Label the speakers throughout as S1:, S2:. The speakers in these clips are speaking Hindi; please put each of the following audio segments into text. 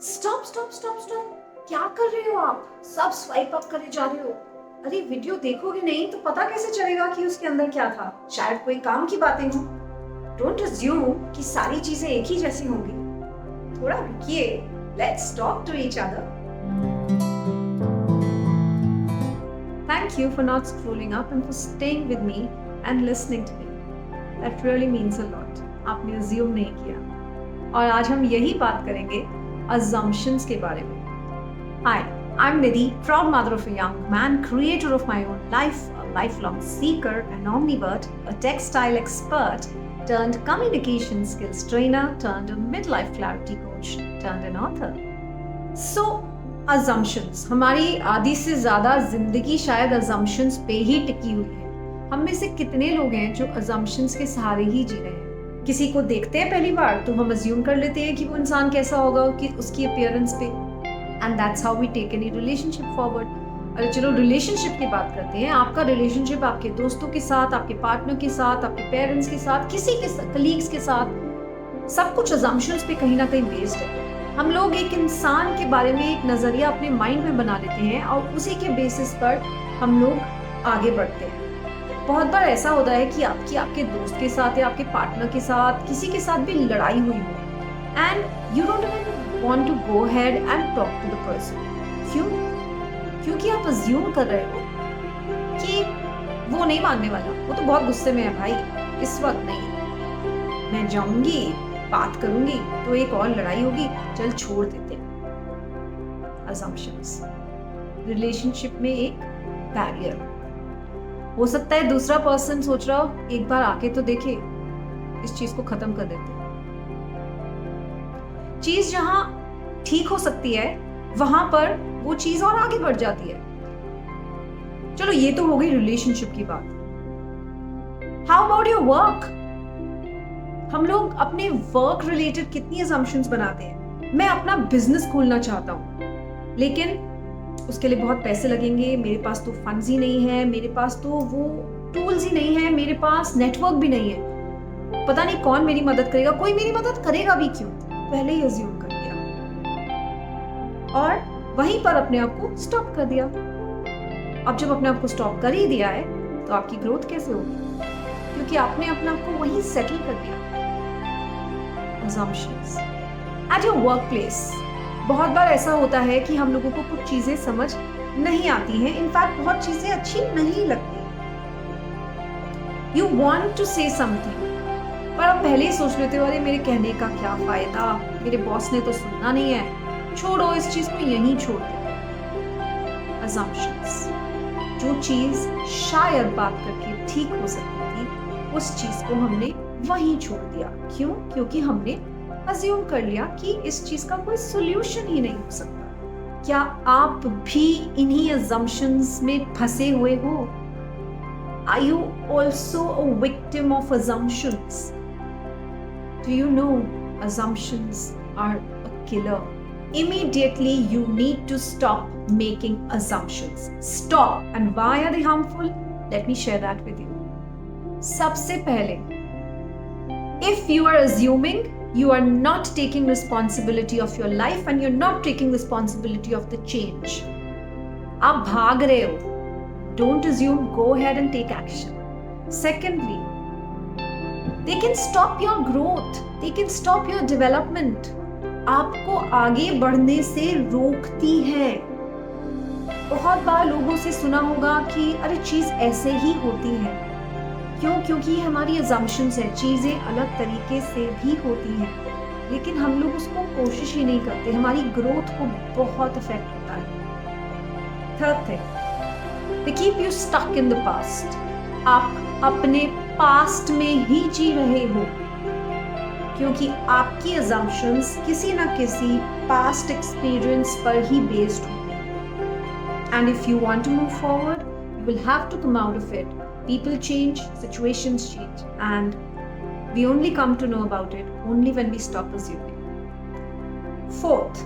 S1: स्टॉप स्टॉप स्टॉप स्टॉप, क्या कर रहे हो आप? सब स्वाइप अप करे जा रहे हो। अरे वीडियो देखोगे नहीं तो पता कैसे चलेगा कि उसके अंदर क्या था? शायद कोई काम की बातें हो। डोंट अज्यूम कि सारी चीजें एक ही जैसी होंगी। थोड़ा रुकिए, let's talk to each other. Thank you for not scrolling up and for staying with me and listening to me. That really means a lot. आपने assume नहीं किया। और आज हम यही बात करेंगे assumptions के बारे में। Hi, I'm Nidhi, proud mother of a young man, creator of my own life, a lifelong seeker, an omnivore, a textile expert, turned communication skills trainer, turned a midlife clarity coach, turned an author. So, assumptions, हमारी आधी से ज़्यादा जिंदगी शायद assumptions पे ही टिकी हुई है। हम में से कितने लोग हैं जो assumptions के सहारे ही जी रहे हैं? किसी को देखते हैं पहली बार तो हम assume कर लेते हैं कि वो इंसान कैसा होगा कि उसकी appearance पे, and that's how we take any relationship forward. अरे चलो रिलेशनशिप की बात करते हैं। आपका रिलेशनशिप आपके दोस्तों के साथ, आपके पार्टनर के साथ, आपके पेरेंट्स के साथ, किसी के साथ, कलीग्स के साथ, सब कुछ assumptions पे कहीं ना कहीं बेस्ड है। हम लोग एक इंसान के बारे में एक नजरिया अपने माइंड में बना लेते हैं और उसी के बेसिस पर हम लोग आगे बढ़ते हैं। बहुत बार ऐसा होता है कि आपके दोस्त के साथ या आपके पार्टनर के साथ, किसी के साथ भी लड़ाई हुई हो and you don't even want to go ahead and talk to the person. क्यों? क्योंकि आप अज्यूम कर रहे हो कि वो नहीं मानने वाला, वो तो बहुत गुस्से में है भाई, इस वक्त नहीं, मैं जाऊंगी बात करूंगी तो एक और लड़ाई होगी, चल छोड़ देते हैं। assumptions रिलेशनशिप में एक बैरियर। हो सकता है दूसरा पर्सन सोच रहा हो एक बार आके तो देखे, इस चीज को खत्म कर देते हैं। चीज जहां ठीक हो सकती है वहां पर वो चीज और आगे बढ़ जाती है। चलो ये तो हो गई रिलेशनशिप की बात। How about your work? हम लोग अपने वर्क रिलेटेड कितनी assumptions बनाते हैं। मैं अपना बिजनेस खोलना चाहता हूँ लेकिन उसके लिए बहुत पैसे लगेंगे, मेरे पास तो फंड्स ही नहीं है, मेरे पास तो वो टूल्स ही नहीं है, मेरे पास नेटवर्क भी नहीं है, पता नहीं कौन मेरी मदद करेगा, कोई मेरी मदद करेगा भी क्यों, पहले ही अज्यूम कर दिया और वहीं पर अपने आप को स्टॉप कर दिया। अब जब अपने आप को स्टॉप कर ही दिया है तो आपकी ग्रोथ कैसे होगी? क्योंकि आपने अपने आप को वहीं सेटल कर दिया। assumptions at your workplace, बहुत बार ऐसा होता है कि हम लोगों को कुछ चीजें समझ नहीं आती हैं, इनफैक्ट बहुत चीजें अच्छी नहीं लगती। You want to say something, पर आप पहले ही सोच लेते हो अरे मेरे कहने का क्या फायदा, मेरे बॉस ने तो सुनना नहीं है, छोड़ो इस चीज को यहीं छोड़ देते हैं। assumptions, जो चीज शायद बात करके ठीक हो सकती थी उस चीज को हमने वहीं छोड़ दिया। क्यों? क्योंकि हमने अज्यूम कर लिया कि इस चीज का कोई सॉल्यूशन ही नहीं हो सकता। क्या आप भी इन्हीं assumptions में फंसे हुए हो? Are you also a victim of assumptions? Do you know assumptions are a killer? Immediately you need to stop making assumptions. Stop. And why are they harmful? Let me share that with you. सबसे पहले, if you are assuming, you are not taking responsibility of your life and you're not taking responsibility of the change. आप भाग रहे हो. Don't assume, go ahead and take action. Secondly, they can stop your growth. They can stop your development. आपको आगे बढ़ने से रोकती है। बहुत बार लोगों से सुना होगा कि अरे चीज ऐसे ही होती है। क्यों? क्योंकि ये हमारी assumptions है, चीजें अलग तरीके से भी होती हैं, लेकिन हम लोग उसको कोशिश ही नहीं करते, हमारी ग्रोथ को बहुत इफेक्ट होता है। Third thing, they keep you stuck in the past. आप अपने पास्ट में ही जी रहे हो क्योंकि आपकी assumptions किसी ना किसी पास्ट एक्सपीरियंस पर ही बेस्ड होती हैं। And if you want to move forward, you will have to come out of it. People change, situations change, and we only come to know about it only when we stop assuming. Fourth,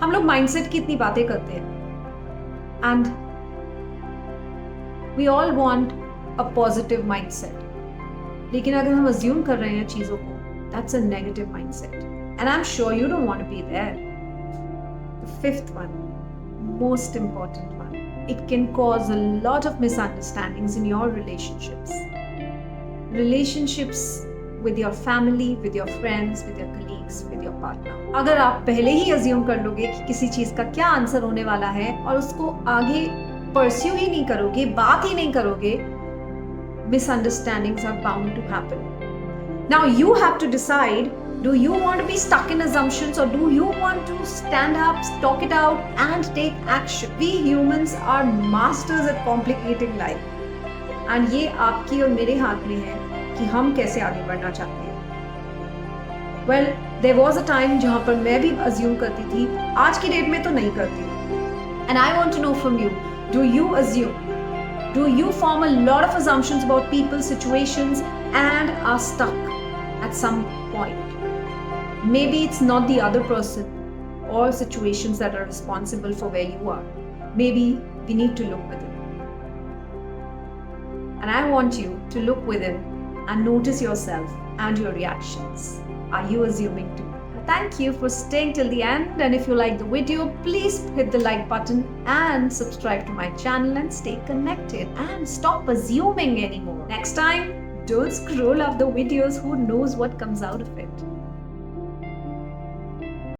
S1: हम लोग mindset की इतनी बातें करते हैं and we all want a positive mindset. लेकिन अगर हम assume कर रहे हैं चीजों को, that's a negative mindset. And I'm sure you don't want to be there. The fifth one, most important one, it can cause a lot of misunderstandings in your relationships. Relationships with your family, with your friends, with your colleagues, with your partner. अगर आप पहले ही अज्यूम कर लोगे कि किसी चीज का क्या आंसर होने वाला है और उसको आगे परस्यू ही नहीं करोगे, बात ही नहीं करोगे, misunderstandings are bound to happen. Now you have to decide, do you want to be stuck in assumptions or do you want to stand up, talk it out and take action? We humans are masters at complicating life. And ये आपकी और मेरे हाथ में है कि हम कैसे आगे बढ़ना चाहते हैं. Well, there was a time जहाँ पर मैं भी assume करती थी, आज की डेट में तो नहीं करती. And I want to know from you, do you assume? Do you form a lot of assumptions about people, situations and are stuck at some point? Maybe it's not the other person or situations that are responsible for where you are. Maybe we need to look within. And I want you to look within and notice yourself and your reactions. Are you assuming too? Thank you for staying till the end, and if you like the video, please hit the like button and subscribe to my channel and stay connected and stop assuming anymore. Next time, don't scroll up the videos, who knows what comes out of it.